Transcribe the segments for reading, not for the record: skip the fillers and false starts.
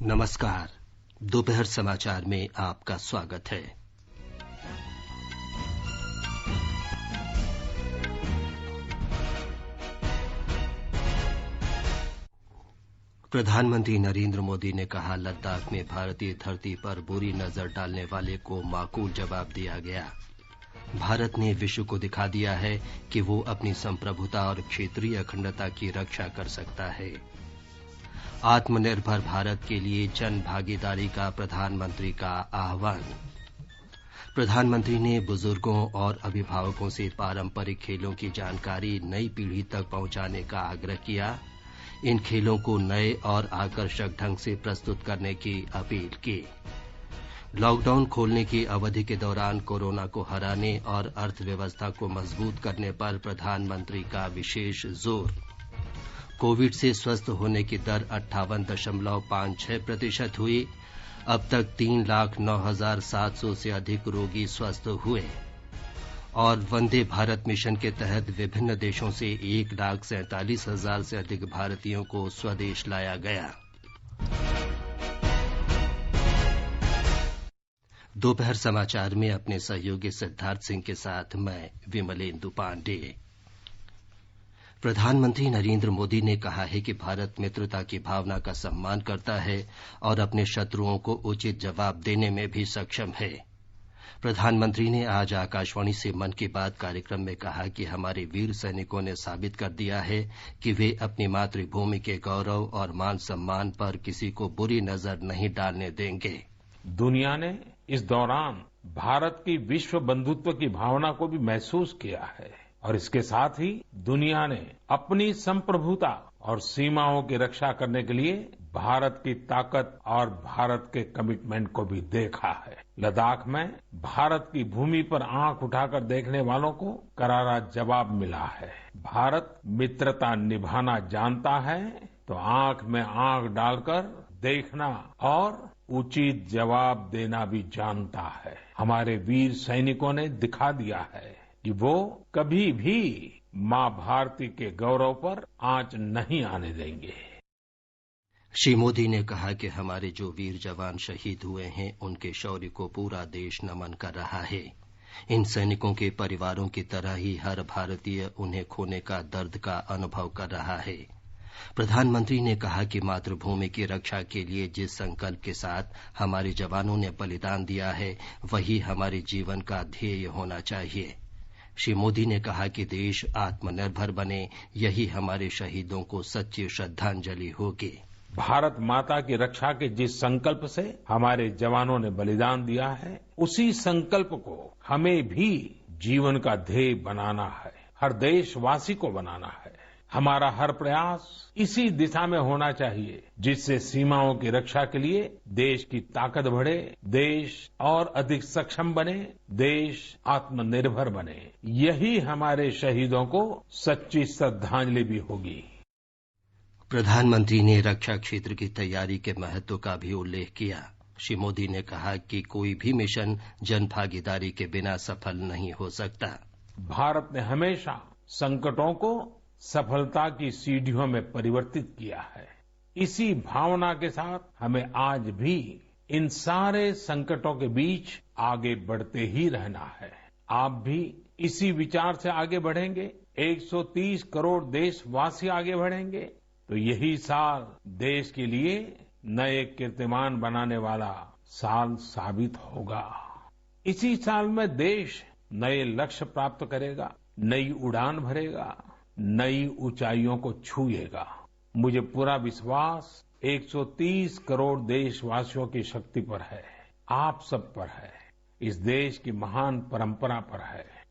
नमस्कार। दोपहर समाचार में आपका स्वागत है। प्रधानमंत्री नरेंद्र मोदी ने कहा, लद्दाख में भारतीय धरती पर बुरी नजर डालने वाले को माकूल जवाब दिया गया। भारत ने विश्व को दिखा दिया है कि वो अपनी संप्रभुता और क्षेत्रीय अखंडता की रक्षा कर सकता है। आत्मनिर्भर भारत के लिए जन भागीदारी का प्रधानमंत्री का आह्वान। प्रधानमंत्री ने बुजुर्गों और अभिभावकों से पारंपरिक खेलों की जानकारी नई पीढ़ी तक पहुंचाने का आग्रह किया। इन खेलों को नए और आकर्षक ढंग से प्रस्तुत करने की अपील की। लॉकडाउन खोलने की अवधि के दौरान कोरोना को हराने और अर्थव्यवस्था को मजबूत करने पर प्रधानमंत्री का विशेष जोर। कोविड से स्वस्थ होने की दर 58.56% हुई। अब तक 3,09,700 से अधिक रोगी स्वस्थ हुए। और वंदे भारत मिशन के तहत विभिन्न देशों से 1,47,000 से अधिक भारतीयों को स्वदेश लाया गया। दोपहर समाचार में अपने सहयोगी सिद्धार्थ सिंह के साथ मैं विमलेंदु पांडे। प्रधानमंत्री नरेंद्र मोदी ने कहा है कि भारत मित्रता की भावना का सम्मान करता है और अपने शत्रुओं को उचित जवाब देने में भी सक्षम है। प्रधानमंत्री ने आज आकाशवाणी से मन की बात कार्यक्रम में कहा कि हमारे वीर सैनिकों ने साबित कर दिया है कि वे अपनी मातृभूमि के गौरव और मान सम्मान पर किसी को बुरी नजर नहीं डालने देंगे। दुनिया ने इस दौरान भारत की विश्व बंधुत्व की भावना को भी महसूस किया है और इसके साथ ही दुनिया ने अपनी संप्रभुता और सीमाओं की रक्षा करने के लिए भारत की ताकत और भारत के कमिटमेंट को भी देखा है। लद्दाख में भारत की भूमि पर आंख उठाकर देखने वालों को करारा जवाब मिला है। भारत मित्रता निभाना जानता है तो आंख में आंख डालकर देखना और उचित जवाब देना भी जानता है। हमारे वीर सैनिकों ने दिखा दिया है कि वो कभी भी मां भारती के गौरव पर आंच नहीं आने देंगे। श्री मोदी ने कहा कि हमारे जो वीर जवान शहीद हुए हैं, उनके शौर्य को पूरा देश नमन कर रहा है। इन सैनिकों के परिवारों की तरह ही हर भारतीय उन्हें खोने का दर्द का अनुभव कर रहा है। प्रधानमंत्री ने कहा कि मातृभूमि की रक्षा के लिए जिस संकल्प के साथ हमारे जवानों ने बलिदान दिया है, वही हमारे जीवन का ध्येय होना चाहिए। श्री मोदी ने कहा कि देश आत्मनिर्भर बने, यही हमारे शहीदों को सच्ची श्रद्धांजलि होगी। भारत माता की रक्षा के जिस संकल्प से हमारे जवानों ने बलिदान दिया है, उसी संकल्प को हमें भी जीवन का ध्येय बनाना है, हर देशवासी को बनाना है। हमारा हर प्रयास इसी दिशा में होना चाहिए जिससे सीमाओं की रक्षा के लिए देश की ताकत बढ़े, देश और अधिक सक्षम बने, देश आत्मनिर्भर बने। यही हमारे शहीदों को सच्ची श्रद्धांजलि भी होगी। प्रधानमंत्री ने रक्षा क्षेत्र की तैयारी के महत्व का भी उल्लेख किया। श्री मोदी ने कहा कि कोई भी मिशन जन भागीदारी के बिना सफल नहीं हो सकता। भारत ने हमेशा संकटों को सफलता की सीढ़ियों में परिवर्तित किया है। इसी भावना के साथ हमें आज भी इन सारे संकटों के बीच आगे बढ़ते ही रहना है। आप भी इसी विचार से आगे बढ़ेंगे, 130 करोड़ देशवासी आगे बढ़ेंगे तो यही साल देश के लिए नए कीर्तिमान बनाने वाला साल साबित होगा। इसी साल में देश नए लक्ष्य प्राप्त करेगा, नई उड़ान भरेगा, नई ऊंचाइयों को छुएगा। मुझे पूरा विश्वास 130 करोड़ देशवासियों की शक्ति पर है, आप सब पर है, इस देश की महान परंपरा पर है।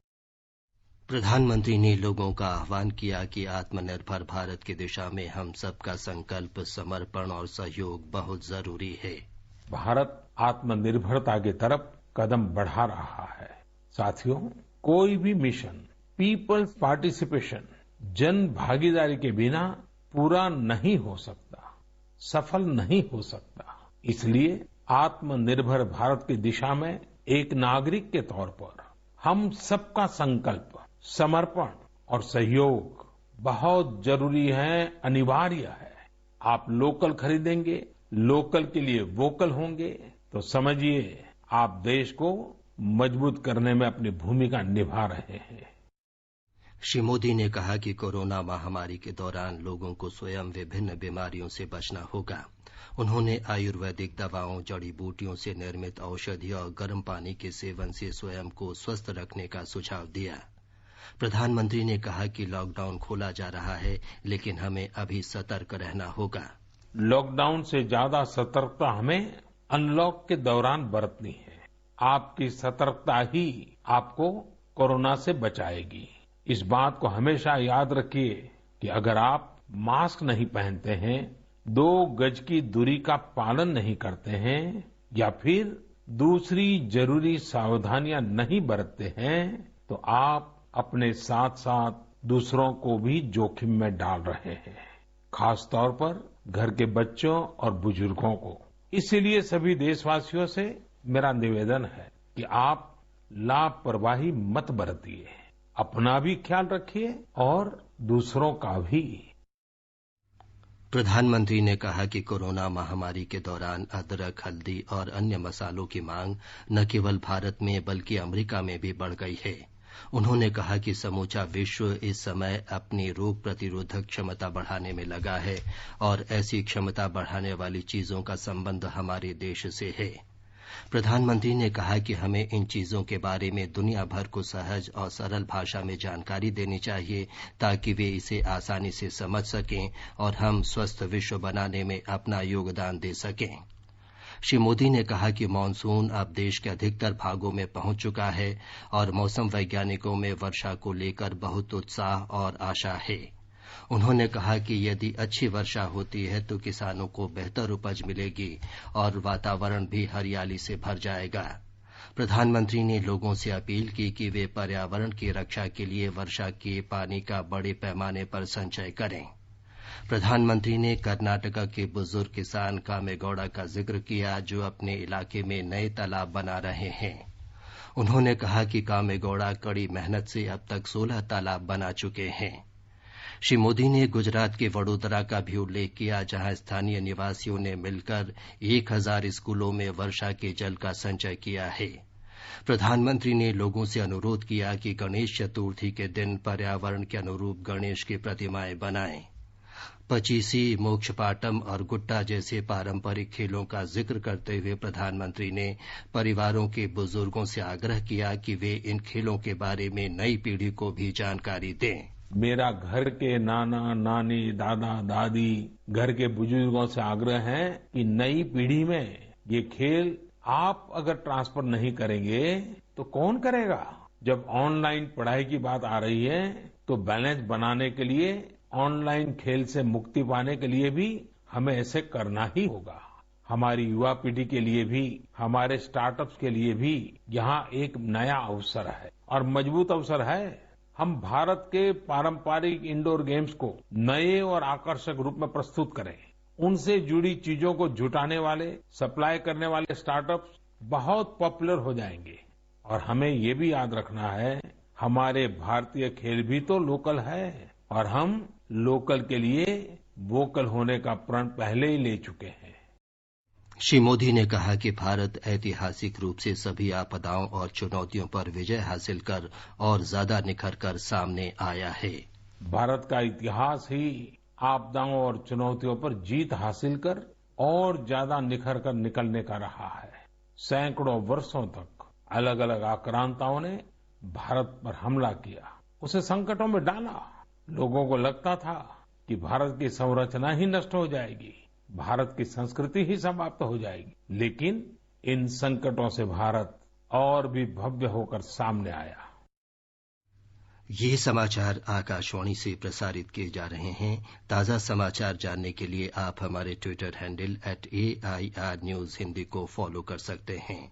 प्रधानमंत्री ने लोगों का आह्वान किया कि आत्मनिर्भर भारत की दिशा में हम सबका संकल्प, समर्पण और सहयोग बहुत जरूरी है। भारत आत्मनिर्भरता की तरफ कदम बढ़ा रहा है। साथियों, कोई भी मिशन पीपल्स पार्टिसिपेशन, जन भागीदारी के बिना पूरा नहीं हो सकता, सफल नहीं हो सकता। इसलिए आत्मनिर्भर भारत की दिशा में एक नागरिक के तौर पर हम सबका संकल्प, समर्पण और सहयोग बहुत जरूरी है, अनिवार्य है। आप लोकल खरीदेंगे, लोकल के लिए वोकल होंगे तो समझिए आप देश को मजबूत करने में अपनी भूमिका निभा रहे हैं। श्री मोदी ने कहा कि कोरोना महामारी के दौरान लोगों को स्वयं विभिन्न बीमारियों से बचना होगा। उन्होंने आयुर्वेदिक दवाओं, जड़ी बूटियों से निर्मित औषधि और गर्म पानी के सेवन से स्वयं को स्वस्थ रखने का सुझाव दिया। प्रधानमंत्री ने कहा कि लॉकडाउन खोला जा रहा है, लेकिन हमें अभी सतर्क रहना होगा। लॉकडाउन से ज्यादा सतर्कता हमें अनलॉक के दौरान बरतनी है। आपकी सतर्कता ही आपको कोरोना से बचाएगी। इस बात को हमेशा याद रखिए कि अगर आप मास्क नहीं पहनते हैं, 2 गज की दूरी का पालन नहीं करते हैं या फिर दूसरी जरूरी सावधानियां नहीं बरतते हैं तो आप अपने साथ साथ दूसरों को भी जोखिम में डाल रहे हैं, खास तौर पर घर के बच्चों और बुजुर्गों को। इसीलिए सभी देशवासियों से मेरा निवेदन है कि आप लापरवाही मत बरतिए, अपना भी ख्याल रखिए और दूसरों का भी। प्रधानमंत्री ने कहा कि कोरोना महामारी के दौरान अदरक, हल्दी और अन्य मसालों की मांग न केवल भारत में बल्कि अमेरिका में भी बढ़ गई है। उन्होंने कहा कि समूचा विश्व इस समय अपनी रोग प्रतिरोधक क्षमता बढ़ाने में लगा है और ऐसी क्षमता बढ़ाने वाली चीजों का संबंध हमारे देश से है। प्रधानमंत्री ने कहा कि हमें इन चीजों के बारे में दुनिया भर को सहज और सरल भाषा में जानकारी देनी चाहिए ताकि वे इसे आसानी से समझ सकें और हम स्वस्थ विश्व बनाने में अपना योगदान दे सकें। श्री मोदी ने कहा कि मानसून अब देश के अधिकतर भागों में पहुंच चुका है और मौसम वैज्ञानिकों में वर्षा को लेकर बहुत उत्साह और आशा है। उन्होंने कहा कि यदि अच्छी वर्षा होती है तो किसानों को बेहतर उपज मिलेगी और वातावरण भी हरियाली से भर जाएगा। प्रधानमंत्री ने लोगों से अपील की कि वे पर्यावरण की रक्षा के लिए वर्षा के पानी का बड़े पैमाने पर संचय करें। प्रधानमंत्री ने कर्नाटका के बुजुर्ग किसान कामेगौड़ा का जिक्र किया जो अपने इलाके में नए तालाब बना रहे हैं। उन्होंने कहा कि कामेगौड़ा कड़ी मेहनत से अब तक 16 तालाब बना चुके हैं। श्री मोदी ने गुजरात के वडोदरा का भी उल्लेख किया जहां स्थानीय निवासियों ने मिलकर 1000 स्कूलों में वर्षा के जल का संचय किया है। प्रधानमंत्री ने लोगों से अनुरोध किया कि गणेश चतुर्थी के दिन पर्यावरण के अनुरूप गणेश की प्रतिमाएं बनाएं। पचीसी, मोक्षपाटम और गुट्टा जैसे पारंपरिक खेलों का जिक्र करते हुए प्रधानमंत्री ने परिवारों के बुजुर्गों से आग्रह किया कि वे इन खेलों के बारे में नई पीढ़ी को भी जानकारी दें। मेरा घर के नाना नानी, दादा दादी, घर के बुजुर्गों से आग्रह है कि नई पीढ़ी में ये खेल आप अगर ट्रांसफर नहीं करेंगे तो कौन करेगा। जब ऑनलाइन पढ़ाई की बात आ रही है तो बैलेंस बनाने के लिए, ऑनलाइन खेल से मुक्ति पाने के लिए भी हमें ऐसे करना ही होगा। हमारी युवा पीढ़ी के लिए भी, हमारे स्टार्टअप्स के लिए भी यहाँ एक नया अवसर है और मजबूत अवसर है। हम भारत के पारंपरिक इंडोर गेम्स को नए और आकर्षक रूप में प्रस्तुत करें। उनसे जुड़ी चीजों को जुटाने वाले, सप्लाई करने वाले स्टार्टअप्स बहुत पॉपुलर हो जाएंगे। और हमें ये भी याद रखना है, हमारे भारतीय खेल भी तो लोकल है और हम लोकल के लिए वोकल होने का प्रण पहले ही ले चुके हैं। श्री मोदी ने कहा कि भारत ऐतिहासिक रूप से सभी आपदाओं और चुनौतियों पर विजय हासिल कर और ज्यादा निखर कर सामने आया है। भारत का इतिहास ही आपदाओं और चुनौतियों पर जीत हासिल कर और ज्यादा निखर कर निकलने का रहा है। सैकड़ों वर्षों तक अलग अलग आक्रांताओं ने भारत पर हमला किया, उसे संकटों में डाला। लोगों को लगता था कि भारत की संरचना ही नष्ट हो जाएगी, भारत की संस्कृति ही समाप्त हो जाएगी। लेकिन इन संकटों से भारत और भी भव्य होकर सामने आया। ये समाचार आकाशवाणी से प्रसारित किए जा रहे हैं। ताजा समाचार जानने के लिए आप हमारे Twitter handle @AIR News Hindi को फॉलो कर सकते हैं।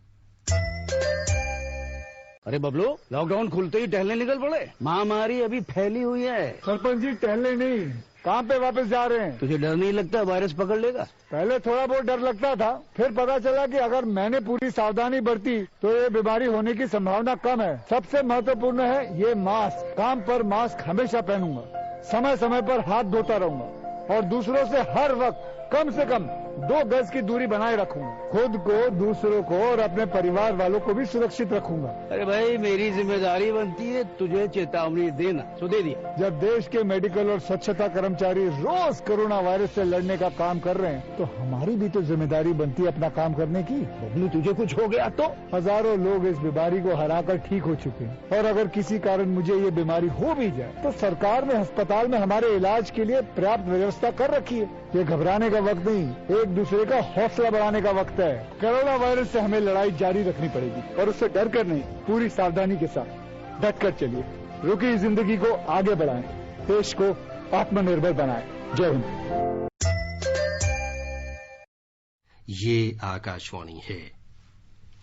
अरे बबलू, लॉकडाउन खुलते ही टहलने निकल पड़े। महामारी अभी फैली हुई है। सरपंच जी, टहलने नहीं, कहाँ पे वापस जा रहे हैं? तुझे डर नहीं लगता वायरस पकड़ लेगा? पहले थोड़ा बहुत डर लगता था, फिर पता चला कि अगर मैंने पूरी सावधानी बरती तो ये बीमारी होने की संभावना कम है। सबसे महत्वपूर्ण है ये मास्क। काम पर मास्क हमेशा पहनूंगा, समय समय पर हाथ धोता रहूंगा और दूसरों से हर वक्त कम से कम 2 गज की दूरी बनाए रखूंगा। खुद को, दूसरों को और अपने परिवार वालों को भी सुरक्षित रखूंगा। अरे भाई, मेरी जिम्मेदारी बनती है तुझे चेतावनी देना, तो दे दिया। जब देश के मेडिकल और स्वच्छता कर्मचारी रोज कोरोना वायरस से लड़ने का काम कर रहे हैं, तो हमारी भी तो जिम्मेदारी बनती है अपना काम करने की। बबलू, तुझे कुछ हो गया तो? हजारों लोग इस बीमारी को हराकर ठीक हो चुके हैं, और अगर किसी कारण मुझे ये बीमारी हो भी जाए तो सरकार ने अस्पताल में हमारे इलाज के लिए पर्याप्त व्यवस्था कर रखी है। ये घबराने का वक्त नहीं, एक दूसरे का हौसला बढ़ाने का वक्त है। कोरोना वायरस से हमें लड़ाई जारी रखनी पड़ेगी, और उससे डर कर नहीं, पूरी सावधानी के साथ डट कर चलिए। रुकी जिंदगी को आगे बढ़ाएं, देश को आत्मनिर्भर बनाएं। जय हिंद। ये आकाशवाणी है।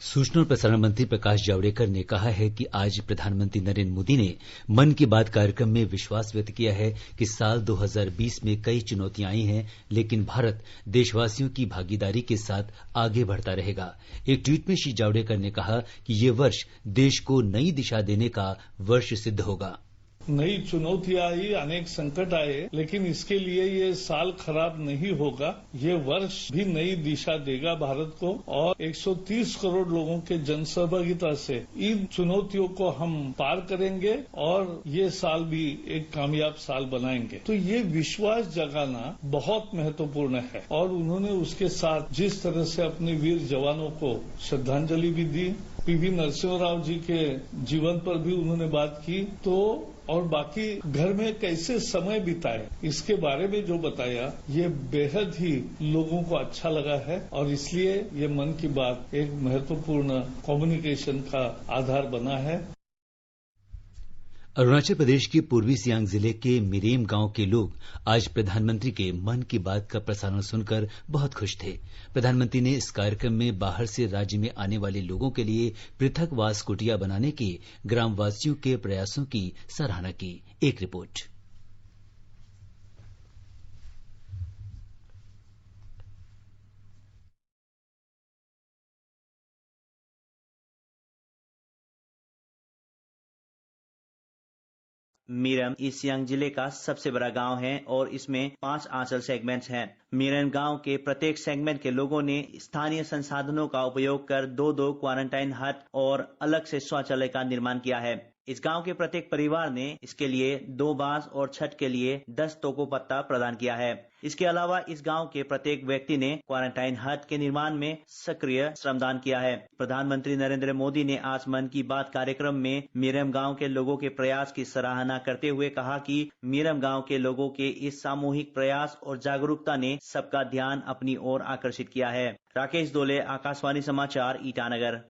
सूचना और प्रसारण मंत्री प्रकाश जावड़ेकर ने कहा है कि आज प्रधानमंत्री नरेंद्र मोदी ने मन की बात कार्यक्रम में विश्वास व्यक्त किया है कि साल 2020 में कई चुनौतियां आई हैं, लेकिन भारत देशवासियों की भागीदारी के साथ आगे बढ़ता रहेगा। एक ट्वीट में श्री जावड़ेकर ने कहा कि ये वर्ष देश को नई दिशा देने का वर्ष सिद्ध होगा। नई चुनौतियां आई, अनेक संकट आए, लेकिन इसके लिए ये साल खराब नहीं होगा। ये वर्ष भी नई दिशा देगा भारत को, और 130 करोड़ लोगों के जनसहभागिता से इन चुनौतियों को हम पार करेंगे और ये साल भी एक कामयाब साल बनाएंगे। तो ये विश्वास जगाना बहुत महत्वपूर्ण है, और उन्होंने उसके साथ जिस तरह से अपने वीर जवानों को श्रद्धांजलि भी दी, पीवी नरसिम्हा राव जी के जीवन पर भी उन्होंने बात की, तो और बाकी घर में कैसे समय बिताए इसके बारे में जो बताया, ये बेहद ही लोगों को अच्छा लगा है, और इसलिए ये मन की बात एक महत्वपूर्ण कम्युनिकेशन का आधार बना है। अरुणाचल प्रदेश के पूर्वी सियांग जिले के मिरेम गांव के लोग आज प्रधानमंत्री के मन की बात का प्रसारण सुनकर बहुत खुश थे। प्रधानमंत्री ने इस कार्यक्रम में बाहर से राज्य में आने वाले लोगों के लिए पृथकवास कुटिया बनाने के ग्रामवासियों के प्रयासों की सराहना की। एक रिपोर्ट। मिरम ईस्ट सियांग जिले का सबसे बड़ा गांव है और इसमें 5 आंचल सेगमेंट्स हैं। मिरम गांव के प्रत्येक सेगमेंट के लोगों ने स्थानीय संसाधनों का उपयोग कर 2-2 क्वारंटाइन हट और अलग से शौचालय का निर्माण किया है। इस गांव के प्रत्येक परिवार ने इसके लिए 2 बांस और छत के लिए 10 तोको पत्ता प्रदान किया है। इसके अलावा इस गांव के प्रत्येक व्यक्ति ने क्वारंटाइन हट के निर्माण में सक्रिय श्रमदान किया है। प्रधानमंत्री नरेंद्र मोदी ने आज मन की बात कार्यक्रम में मिरम गांव के लोगों के प्रयास की सराहना करते हुए कहा कि मिरम गांव के लोगों के इस सामूहिक प्रयास और जागरूकता ने सबका ध्यान अपनी ओर आकर्षित किया है। राकेश दोले, आकाशवाणी समाचार, ईटानगर।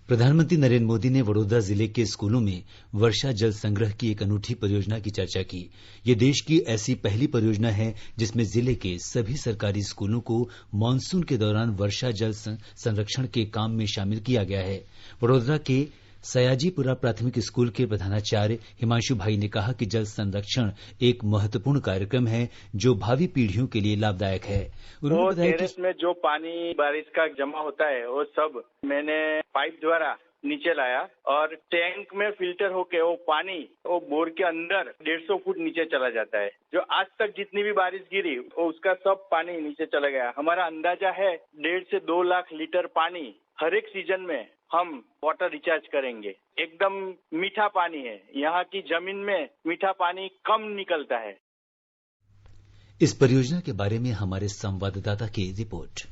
प्रधानमंत्री नरेंद्र मोदी ने वडोदरा जिले के स्कूलों में वर्षा जल संग्रह की एक अनूठी परियोजना की चर्चा की। ये देश की ऐसी पहली परियोजना है जिसमें जिले के सभी सरकारी स्कूलों को मानसून के दौरान वर्षा जल संरक्षण के काम में शामिल किया गया है। वडोदरा के सयाजीपुरा प्राथमिक स्कूल के प्रधानाचार्य हिमांशु भाई ने कहा कि जल संरक्षण एक महत्वपूर्ण कार्यक्रम है जो भावी पीढ़ियों के लिए लाभदायक है। तो टेरेस में जो पानी बारिश का जमा होता है वो सब मैंने पाइप द्वारा नीचे लाया, और टैंक में फिल्टर होके वो पानी वो बोर के अंदर 150 फुट नीचे चला जाता है। जो आज तक जितनी भी बारिश गिरी वो उसका सब पानी नीचे चला गया। हमारा अंदाजा है 1.5 से 2 लाख लीटर पानी हर एक सीजन में हम वाटर रिचार्ज करेंगे। एकदम मीठा पानी है, यहाँ की जमीन में मीठा पानी कम निकलता है। इस परियोजना के बारे में हमारे संवाददाता की रिपोर्ट।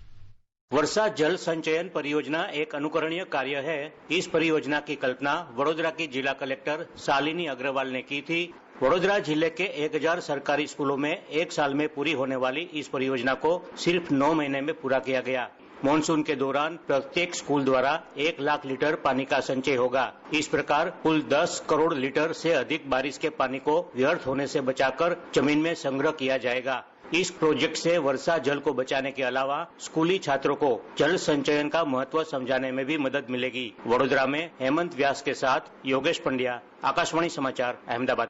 वर्षा जल संचयन परियोजना एक अनुकरणीय कार्य है। इस परियोजना की कल्पना वडोदरा की जिला कलेक्टर शालिनी अग्रवाल ने की थी। वडोदरा जिले के 1000 सरकारी स्कूलों में 1 साल में पूरी होने वाली इस परियोजना को सिर्फ 9 महीने में पूरा किया गया। मानसून के दौरान प्रत्येक स्कूल द्वारा 1 लाख लीटर पानी का संचय होगा। इस प्रकार कुल 10 करोड़ लीटर से अधिक बारिश के पानी को व्यर्थ होने से बचाकर जमीन में संग्रह किया जाएगा। इस प्रोजेक्ट से वर्षा जल को बचाने के अलावा स्कूली छात्रों को जल संचयन का महत्व समझाने में भी मदद मिलेगी। वडोदरा में हेमंत व्यास के साथ योगेश पंड्या, आकाशवाणी समाचार, अहमदाबाद।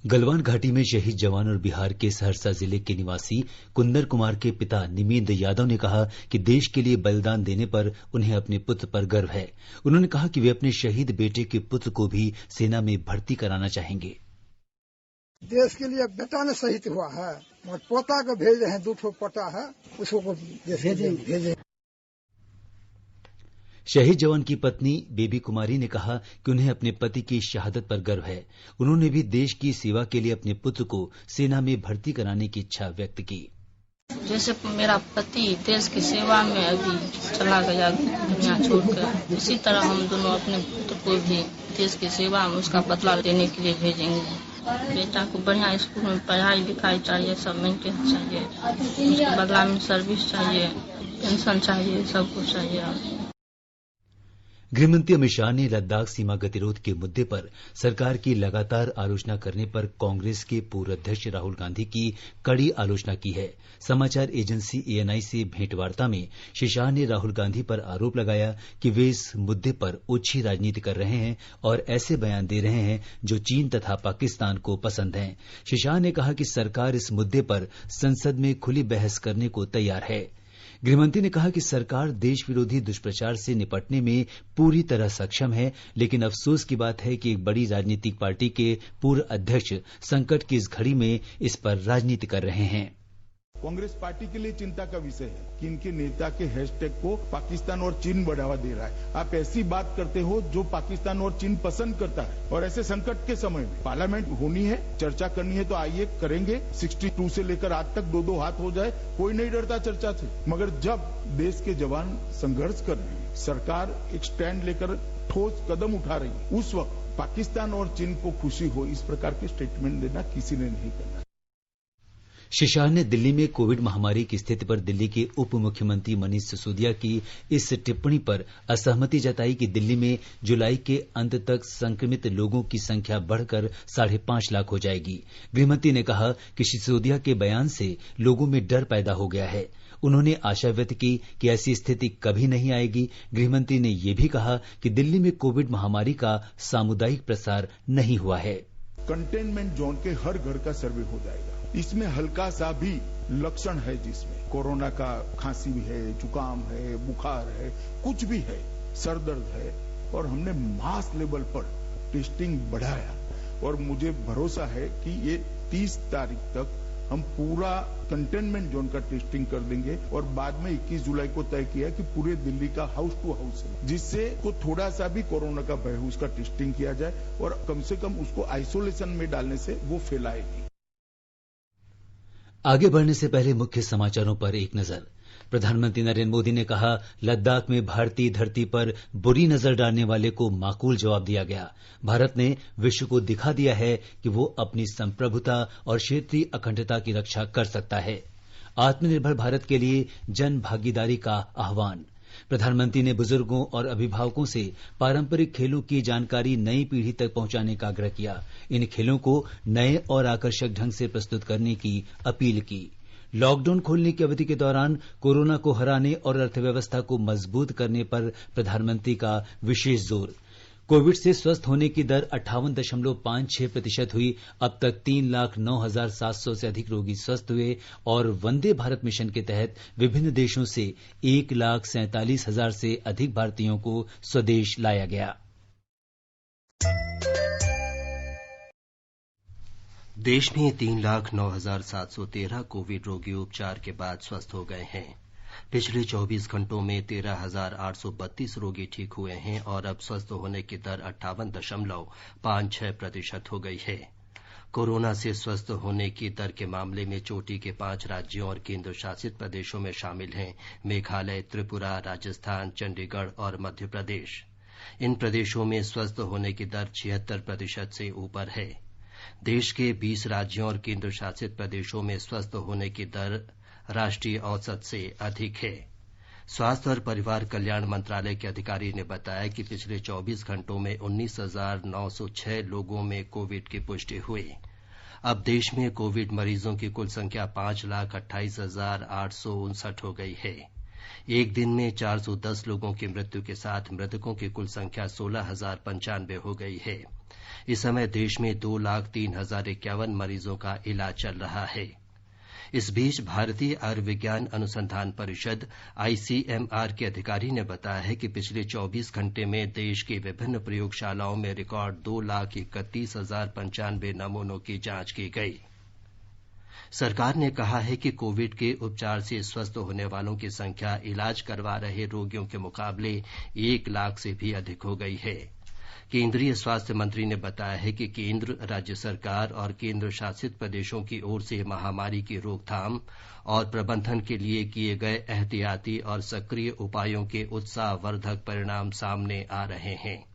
गलवान घाटी में शहीद जवान और बिहार के सहरसा जिले के निवासी कुंदर कुमार के पिता निमिंद यादव ने कहा कि देश के लिए बलिदान देने पर उन्हें अपने पुत्र पर गर्व है। उन्होंने कहा कि वे अपने शहीद बेटे के पुत्र को भी सेना में भर्ती कराना चाहेंगे। देश के लिए बेटा ने शहीद हुआ है, मगर पोता को भेज रहे हैं, 2 पोता है, उसको भेजे। शहीद जवान की पत्नी बेबी कुमारी ने कहा कि उन्हें अपने पति की शहादत पर गर्व है। उन्होंने भी देश की सेवा के लिए अपने पुत्र को सेना में भर्ती कराने की इच्छा व्यक्त की। जैसे मेरा पति देश की सेवा में अभी चला गया दुनिया छोड़कर, इसी तरह हम दोनों अपने पुत्र को भी देश की सेवा में उसका बदला लेने के लिए भेजेंगे। बेटा को बढ़िया स्कूल में पढ़ाई लिखाई चाहिए, सब मेंटेन चाहिए, उसके बदला में सर्विस चाहिए, पेंशन चाहिए, सब कुछ चाहिए। गृहमंत्री अमित शाह ने लद्दाख सीमा गतिरोध के मुद्दे पर सरकार की लगातार आलोचना करने पर कांग्रेस के पूर्व अध्यक्ष राहुल गांधी की कड़ी आलोचना की है। समाचार एजेंसी एएनआई से भेंटवार्ता में श्री शाह ने राहुल गांधी पर आरोप लगाया कि वे इस मुद्दे पर ओछी राजनीति कर रहे हैं और ऐसे बयान दे रहे हैं जो चीन तथा पाकिस्तान को पसंद हैं। श्री शाह ने कहा कि सरकार इस मुद्दे पर संसद में खुली बहस करने को तैयार है। गृहमंत्री ने कहा कि सरकार देश विरोधी दुष्प्रचार से निपटने में पूरी तरह सक्षम है, लेकिन अफसोस की बात है कि एक बड़ी राजनीतिक पार्टी के पूर्व अध्यक्ष संकट की इस घड़ी में इस पर राजनीति कर रहे हैं। कांग्रेस पार्टी के लिए चिंता का विषय है कि इनके नेता के हैशटैग को पाकिस्तान और चीन बढ़ावा दे रहा है। आप ऐसी बात करते हो जो पाकिस्तान और चीन पसंद करता है, और ऐसे संकट के समय में पार्लियामेंट होनी है, चर्चा करनी है तो आइए करेंगे। 62 से लेकर आज तक 2-2 हाथ हो जाए, कोई नहीं डरता चर्चा से। मगर जब देश के जवान संघर्ष कर रहे हैं, सरकार एक स्टैंड लेकर ठोस कदम उठा रही है, उस वक्त पाकिस्तान और चीन को खुशी हो इस प्रकार के स्टेटमेंट देना किसी ने नहीं करना। श्री शाह ने दिल्ली में कोविड महामारी की स्थिति पर दिल्ली के उप मुख्यमंत्री मनीष सिसोदिया की इस टिप्पणी पर असहमति जताई कि दिल्ली में जुलाई के अंत तक संक्रमित लोगों की संख्या बढ़कर 5.5 लाख हो जाएगी। गृहमंत्री ने कहा कि सिसोदिया के बयान से लोगों में डर पैदा हो गया है। उन्होंने आशा व्यक्त की कि ऐसी स्थिति कभी नहीं आएगी। गृहमंत्री ने यह भी कहा कि दिल्ली में कोविड महामारी का सामुदायिक प्रसार नहीं हुआ है। कंटेनमेंट जोन के हर घर का सर्वे हो जाएगा। इसमें हल्का सा भी लक्षण है जिसमें कोरोना का खांसी भी है, जुकाम है, बुखार है, कुछ भी है, सर दर्द है, और हमने मास लेवल पर टेस्टिंग बढ़ाया, और मुझे भरोसा है कि ये 30 तारीख तक हम पूरा कंटेनमेंट जोन का टेस्टिंग कर देंगे, और बाद में 21 जुलाई को तय किया कि पूरे दिल्ली का हाउस टू हाउस है, जिससे को थोड़ा सा भी कोरोना का भय हो उसका टेस्टिंग किया जाए, और कम से कम उसको आइसोलेशन में डालने से वो फैलाएगी। आगे बढ़ने से पहले मुख्य समाचारों पर एक नजर। प्रधानमंत्री नरेंद्र मोदी ने कहा, लद्दाख में भारतीय धरती पर बुरी नजर डालने वाले को माकूल जवाब दिया गया। भारत ने विश्व को दिखा दिया है कि वो अपनी संप्रभुता और क्षेत्रीय अखंडता की रक्षा कर सकता है। आत्मनिर्भर भारत के लिए जन भागीदारी का आह्वान। प्रधानमंत्री ने बुजुर्गों और अभिभावकों से पारंपरिक खेलों की जानकारी नई पीढ़ी तक पहुंचाने का आग्रह किया। इन खेलों को नए और आकर्षक ढंग से प्रस्तुत करने की अपील की। लॉकडाउन खोलने की अवधि के दौरान कोरोना को हराने और अर्थव्यवस्था को मजबूत करने पर प्रधानमंत्री का विशेष जोर। कोविड से स्वस्थ होने की दर 58.56% हुई। अब तक 3,09,700 से अधिक रोगी स्वस्थ हुए, और वंदे भारत मिशन के तहत विभिन्न देशों से 1,47,000 से अधिक भारतीयों को स्वदेश लाया गया। देश में 3,09,713 कोविड रोगी उपचार के बाद स्वस्थ हो गए हैं। पिछले 24 घंटों में 13,832 रोगी ठीक हुए हैं, और अब स्वस्थ होने की दर 58.56% हो गई है। कोरोना से स्वस्थ होने की दर के मामले में चोटी के 5 राज्यों और केंद्र शासित प्रदेशों में शामिल हैं मेघालय, त्रिपुरा, राजस्थान, चंडीगढ़ और मध्य प्रदेश। इन प्रदेशों में स्वस्थ होने की दर 76% से ऊपर है। देश के 20 राज्यों और केंद्र शासित प्रदेशों में स्वस्थ होने की दर राष्ट्रीय औसत से अधिक है। स्वास्थ्य और परिवार कल्याण मंत्रालय के अधिकारी ने बताया कि पिछले 24 घंटों में 19,906 लोगों में कोविड की पुष्टि हुई। अब देश में कोविड मरीजों की कुल संख्या 5,28,859 हो गई है। एक दिन में 410 लोगों की मृत्यु के साथ मृतकों की कुल संख्या 16,095 हो गई है। इस समय देश में 2,03,051 मरीजों का इलाज चल रहा है। इस बीच भारतीय आयुर्विज्ञान अनुसंधान परिषद ICMR के अधिकारी ने बताया है कि पिछले 24 घंटे में देश की विभिन्न प्रयोगशालाओं में रिकॉर्ड 2,31,095 नमूनों की जांच की गई। सरकार ने कहा है कि कोविड के उपचार से स्वस्थ होने वालों की संख्या इलाज करवा रहे रोगियों के मुकाबले 1 लाख से भी अधिक हो गई है। केंद्रीय स्वास्थ्य मंत्री ने बताया है कि केंद्र, राज्य सरकार और केंद्र शासित प्रदेशों की ओर से महामारी की रोकथाम और प्रबंधन के लिए किए गए एहतियाती और सक्रिय उपायों के उत्साहवर्धक परिणाम सामने आ रहे हैं।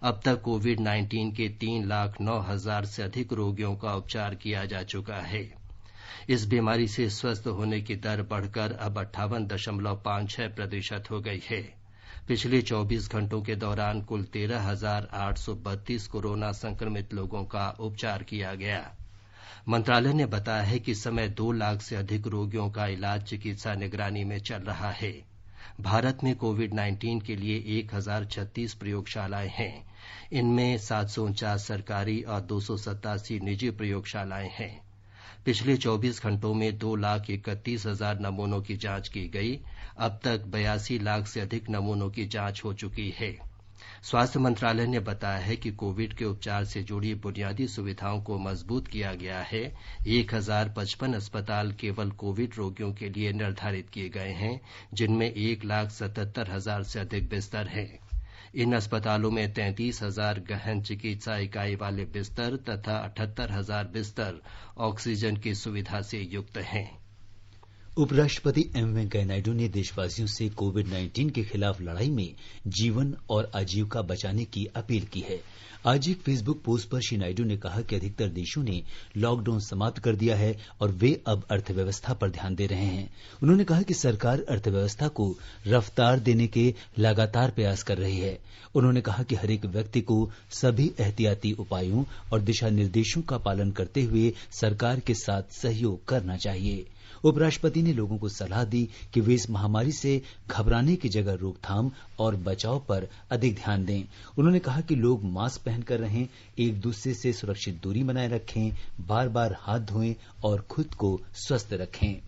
अब तक कोविड-19 के 3,09,000 से अधिक रोगियों का उपचार किया जा चुका है। इस बीमारी से स्वस्थ होने की दर बढ़कर अब 58.56% हो गई है। पिछले 24 घंटों के दौरान कुल 13,832 कोरोना संक्रमित लोगों का उपचार किया गया। मंत्रालय ने बताया है कि इस समय 2 लाख से अधिक रोगियों का इलाज चिकित्सा निगरानी में चल रहा है। भारत में कोविड-19 के लिए 1,036 प्रयोगशालाएं हैं। इनमें 749 सरकारी और 287 निजी प्रयोगशालाएं हैं। पिछले 24 घंटों में 2,31,000 नमूनों की जांच की गई। अब तक 82 लाख से अधिक नमूनों की जांच हो चुकी है। स्वास्थ्य मंत्रालय ने बताया है कि कोविड के उपचार से जुड़ी बुनियादी सुविधाओं को मजबूत किया गया है। 1,055 अस्पताल केवल कोविड रोगियों के लिए निर्धारित किए गए हैं, जिनमें 1,77,000 से अधिक बिस्तर हैं। इन अस्पतालों में 33,000 गहन चिकित्सा इकाई वाले बिस्तर तथा 78,000 बिस्तर ऑक्सीजन की सुविधा से युक्त हैं। उपराष्ट्रपति एम वेंकैया नायडू ने देशवासियों से कोविड-19 के खिलाफ लड़ाई में जीवन और आजीविका बचाने की अपील की है। आज एक फेसबुक पोस्ट पर श्री नायडू ने कहा कि अधिकतर देशों ने लॉकडाउन समाप्त कर दिया है और वे अब अर्थव्यवस्था पर ध्यान दे रहे हैं। उन्होंने कहा कि सरकार अर्थव्यवस्था को रफ्तार देने के लगातार प्रयास कर रही है। उन्होंने कहा कि हरेक व्यक्ति को सभी एहतियाती उपायों और दिशा निर्देशों का पालन करते हुए सरकार के साथ सहयोग करना चाहिए। उपराष्ट्रपति ने लोगों को सलाह दी कि वे इस महामारी से घबराने की जगह रोकथाम और बचाव पर अधिक ध्यान दें। उन्होंने कहा कि लोग मास्क पहनकर रहें, एक दूसरे से सुरक्षित दूरी बनाए रखें, बार बार हाथ धोएं और खुद को स्वस्थ रखें।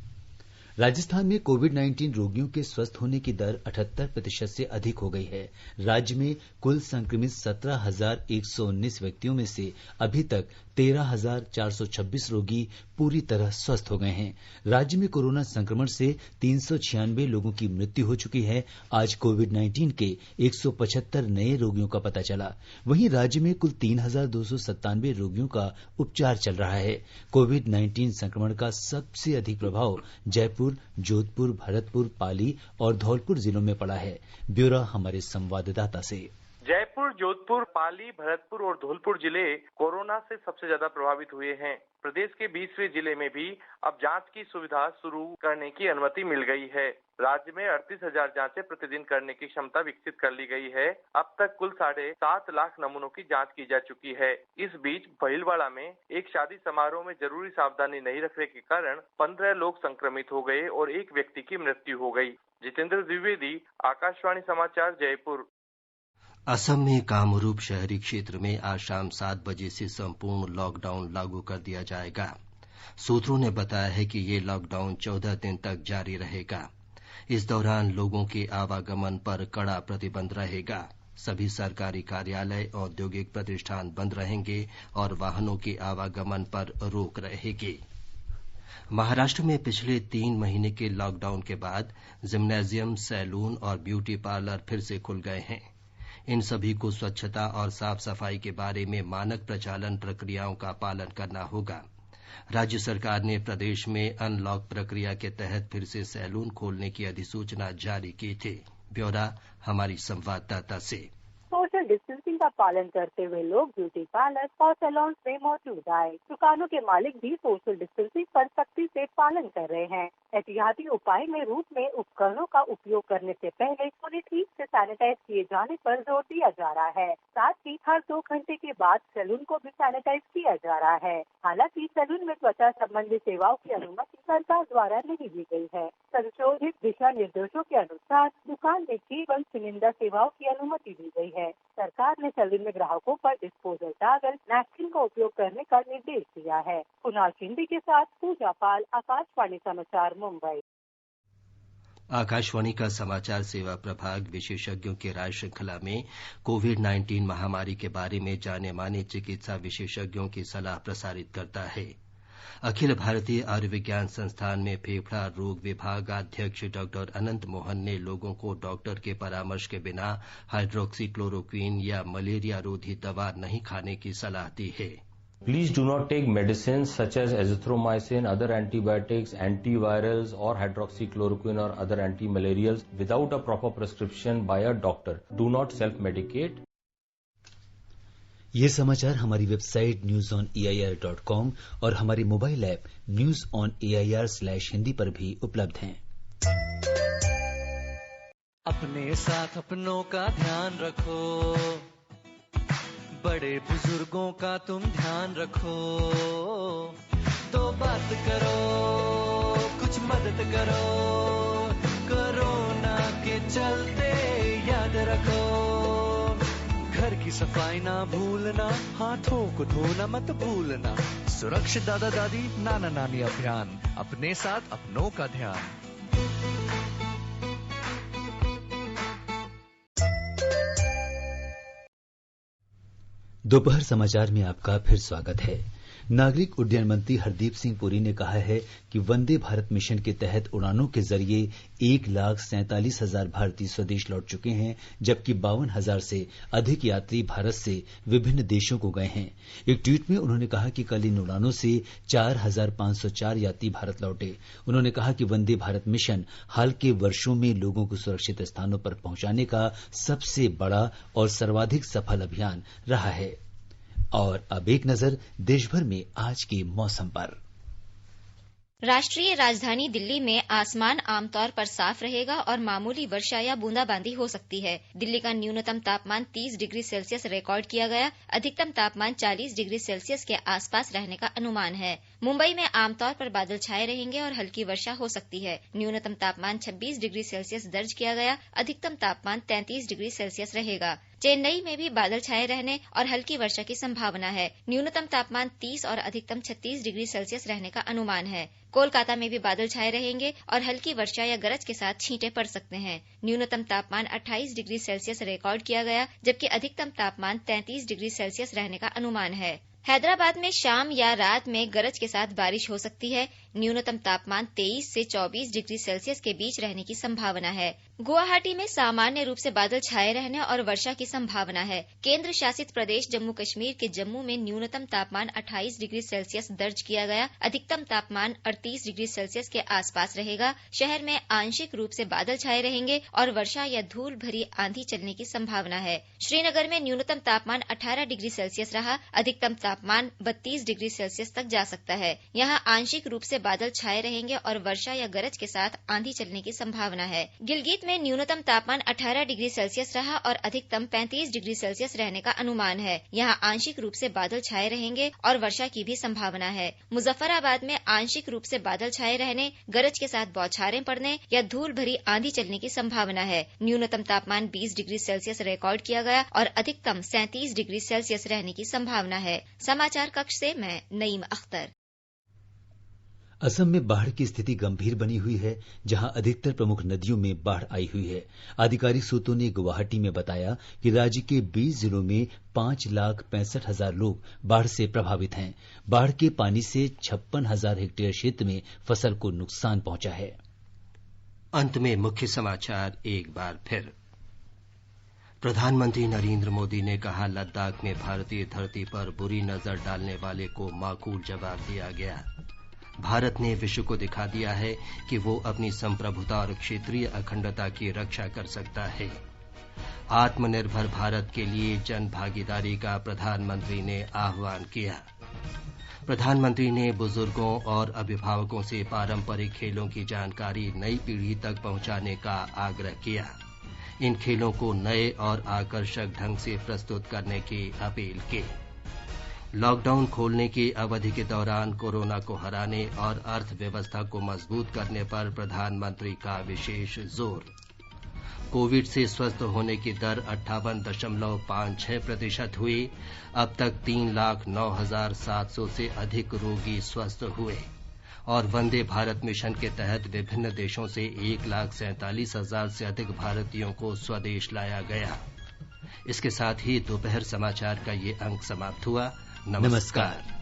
राजस्थान में कोविड-19 रोगियों के स्वस्थ होने की दर 78% से अधिक हो गई है। राज्य में कुल संक्रमित 17,119 व्यक्तियों में से अभी तक 13,426 रोगी पूरी तरह स्वस्थ हो गए हैं। राज्य में कोरोना संक्रमण से 396 लोगों की मृत्यु हो चुकी है। आज कोविड-19 के 175 नए रोगियों का पता चला। वहीं राज्य में कुल 3,297 रोगियों का उपचार चल रहा है। कोविड-19 संक्रमण का सबसे अधिक प्रभाव जयपुर, जोधपुर, भरतपुर, पाली और धौलपुर जिलों में पड़ा है। ब्यौरा हमारे संवाददाता से। जयपुर, जोधपुर, पाली, भरतपुर और धौलपुर जिले कोरोना से सबसे ज्यादा प्रभावित हुए हैं। प्रदेश के 20वें जिले में भी अब जांच की सुविधा शुरू करने की अनुमति मिल गई है। राज्य में 38,000 जांचें प्रतिदिन करने की क्षमता विकसित कर ली गई है। अब तक कुल 7.5 लाख नमूनों की जांच की जा चुकी है। इस बीच भीलवाड़ा में एक शादी समारोह में जरूरी सावधानी नहीं रखने के कारण 15 लोग संक्रमित हो गए और एक व्यक्ति की मृत्यु हो गई। जितेंद्र द्विवेदी, आकाशवाणी समाचार, जयपुर। असम में कामरूप शहरी क्षेत्र में आज शाम 7 बजे से संपूर्ण लॉकडाउन लागू कर दिया जाएगा। सूत्रों ने बताया है कि ये लॉकडाउन 14 दिन तक जारी रहेगा। इस दौरान लोगों के आवागमन पर कड़ा प्रतिबंध रहेगा। सभी सरकारी कार्यालय, औद्योगिक प्रतिष्ठान बंद रहेंगे और वाहनों के आवागमन पर रोक रहेगी। महाराष्ट्र में पिछले 3 महीने के लॉकडाउन के बाद जिम्नेजियम, सैलून और ब्यूटी पार्लर फिर से खुल गए हैं। इन सभी को स्वच्छता और साफ सफाई के बारे में मानक प्रचालन प्रक्रियाओं का पालन करना होगा। राज्य सरकार ने प्रदेश में अनलॉक प्रक्रिया के तहत फिर से सैलून खोलने की अधिसूचना जारी की थी। ब्यौरा हमारी संवाददाता से। सोशल डिस्टेंसिंग का पालन करते हुए लोग ब्यूटी पार्लर और सैलून में मौजूद आए। दुकानों के मालिक भी सोशल डिस्टेंसिंग पर सख्ती से पालन कर रहे हैं। एहतियाती उपाय में रूप में उपकरणों का उपयोग करने से पहले उन्हें ठीक से सैनिटाइज किए जाने पर जोर दिया जा रहा है। साथ ही हर 2 घंटे के बाद सैलून को भी सैनिटाइज किया जा रहा है। हालांकि सैलून में त्वचा संबंधी सेवाओं की अनुमति सरकार द्वारा नहीं दी गई है। संशोधित दिशा निर्देशों के अनुसार दुकान में केवल चुनिंदा सेवाओं की अनुमति दी गई है। सरकार ने सैलून में ग्राहकों पर डिस्पोजल टॉवल, नैपकिन का उपयोग करने का निर्देश दिया है। कुणाल खिंडी के साथ पूजा पाल, आकाशवाणी समाचार, मुंबई। आकाशवाणी का समाचार सेवा प्रभाग विशेषज्ञों की राय श्रृंखला में कोविड-19 महामारी के बारे में जाने माने चिकित्सा विशेषज्ञों की सलाह प्रसारित करता है। अखिल भारतीय आयुर्विज्ञान संस्थान में फेफड़ा रोग विभागाध्यक्ष डॉक्टर अनंत मोहन ने लोगों को डॉक्टर के परामर्श के बिना हाइड्रोक्सीक्लोरोक्वीन या मलेरिया रोधी दवा नहीं खाने की सलाह दी है। Please do not take medicines such as azithromycin, other antibiotics, antivirals or hydroxychloroquine or other antimalarials without a proper prescription by a doctor. Do not self-medicate. ये समाचार हमारी वेबसाइट newsonair.com और हमारे मोबाइल ऐप newsonair/हिंदी पर भी उपलब्ध हैं। अपने साथ अपनों का ध्यान रखो, बड़े बुजुर्गों का तुम ध्यान रखो, तो बात करो, कुछ मदद करो, कोरोना के चलते याद रखो, घर की सफाई ना भूलना, हाथों को धोना मत भूलना, सुरक्षित दादा दादी नाना नानी अभियान, अपने साथ अपनों का ध्यान। दोपहर समाचार में आपका फिर स्वागत है। नागरिक उड्डयन मंत्री हरदीप सिंह पुरी ने कहा है कि वंदे भारत मिशन के तहत उड़ानों के जरिए 1,47,000 भारतीय स्वदेश लौट चुके हैं, जबकि 52,000 से अधिक यात्री भारत से विभिन्न देशों को गए हैं। एक ट्वीट में उन्होंने कहा कि कल इन उड़ानों से 4,504 यात्री भारत लौटे। उन्होंने कहा कि वंदे भारत मिशन हाल के वर्षों में लोगों को सुरक्षित स्थानों पर पहुंचाने का सबसे बड़ा और सर्वाधिक सफल अभियान रहा है। और अब एक नजर देश भर में आज के मौसम पर। राष्ट्रीय राजधानी दिल्ली में आसमान आमतौर पर साफ रहेगा और मामूली वर्षा या बूंदाबांदी हो सकती है। दिल्ली का न्यूनतम तापमान 30 डिग्री सेल्सियस रिकॉर्ड किया गया। अधिकतम तापमान 40 डिग्री सेल्सियस के आसपास रहने का अनुमान है। मुंबई में आमतौर पर बादल छाए रहेंगे और हल्की वर्षा हो सकती है। न्यूनतम तापमान 26 डिग्री सेल्सियस दर्ज किया गया। अधिकतम तापमान 33 डिग्री सेल्सियस रहेगा। चेन्नई में भी बादल छाए रहने और हल्की वर्षा की संभावना है। न्यूनतम तापमान 30 और अधिकतम 36 डिग्री सेल्सियस रहने का अनुमान है। कोलकाता में भी बादल छाए रहेंगे और हल्की वर्षा या गरज के साथ छींटे पड़ सकते हैं। न्यूनतम तापमान 28 डिग्री सेल्सियस रिकॉर्ड किया गया, जबकि अधिकतम तापमान 33 डिग्री सेल्सियस रहने का अनुमान है। हैदराबाद में शाम या रात में गरज के साथ बारिश हो सकती है। न्यूनतम तापमान 23 से 24 डिग्री सेल्सियस के बीच रहने की संभावना है। गुवाहाटी में सामान्य रूप से बादल छाए रहने और वर्षा की संभावना है। केंद्र शासित प्रदेश जम्मू कश्मीर के जम्मू में न्यूनतम तापमान 28 डिग्री सेल्सियस दर्ज किया गया। अधिकतम तापमान 38 डिग्री सेल्सियस के आसपास रहेगा। शहर में आंशिक रूप से बादल छाए रहेंगे और वर्षा या धूल भरी आंधी चलने की संभावना है। श्रीनगर में न्यूनतम तापमान 18 डिग्री सेल्सियस रहा। अधिकतम तापमान 32 डिग्री सेल्सियस तक जा सकता है। यहाँ आंशिक रूप से बादल छाए रहेंगे और वर्षा या गरज के साथ आंधी चलने की संभावना है। गिलगित में न्यूनतम तापमान 18 डिग्री सेल्सियस रहा और अधिकतम 35 डिग्री सेल्सियस रहने का अनुमान है। यहाँ आंशिक रूप से बादल छाए रहेंगे और वर्षा की भी संभावना है। मुजफ्फराबाद में आंशिक रूप से बादल छाए रहने, गरज के साथ बौछारें पड़ने या धूल भरी आंधी चलने की संभावना है। न्यूनतम तापमान 20 डिग्री सेल्सियस रिकॉर्ड किया गया और अधिकतम 37 डिग्री सेल्सियस रहने की संभावना है। समाचार कक्ष से मैं नईम अख्तर। असम में बाढ़ की स्थिति गंभीर बनी हुई है, जहां अधिकतर प्रमुख नदियों में बाढ़ आई हुई है। आधिकारिक सूत्रों ने गुवाहाटी में बताया कि राज्य के 20 जिलों में 5,65,000 लोग बाढ़ से प्रभावित हैं। बाढ़ के पानी से 56,000 हेक्टेयर क्षेत्र में फसल को नुकसान पहुंचा है। अंत में मुख्य समाचार एक बार फिर। प्रधानमंत्री नरेंद्र मोदी ने कहा, लद्दाख में भारतीय धरती पर बुरी नजर डालने वाले को माकूल जवाब दिया गया। भारत ने विश्व को दिखा दिया है कि वो अपनी संप्रभुता और क्षेत्रीय अखंडता की रक्षा कर सकता है। आत्मनिर्भर भारत के लिए जन भागीदारी का प्रधानमंत्री ने आह्वान किया। प्रधानमंत्री ने बुजुर्गों और अभिभावकों से पारंपरिक खेलों की जानकारी नई पीढ़ी तक पहुंचाने का आग्रह किया। इन खेलों को नए और आकर्षक ढंग से प्रस्तुत करने की अपील की। लॉकडाउन खोलने की अवधि के दौरान कोरोना को हराने और अर्थव्यवस्था को मजबूत करने पर प्रधानमंत्री का विशेष जोर। कोविड से स्वस्थ होने की दर 58.56% हुई। अब तक 3,09,700 से अधिक रोगी स्वस्थ हुए। और वंदे भारत मिशन के तहत विभिन्न देशों से 1,47,000 से अधिक भारतीयों को स्वदेश लाया गया। इसके साथ ही दोपहर समाचार का ये अंक समाप्त हुआ। नमस्कार।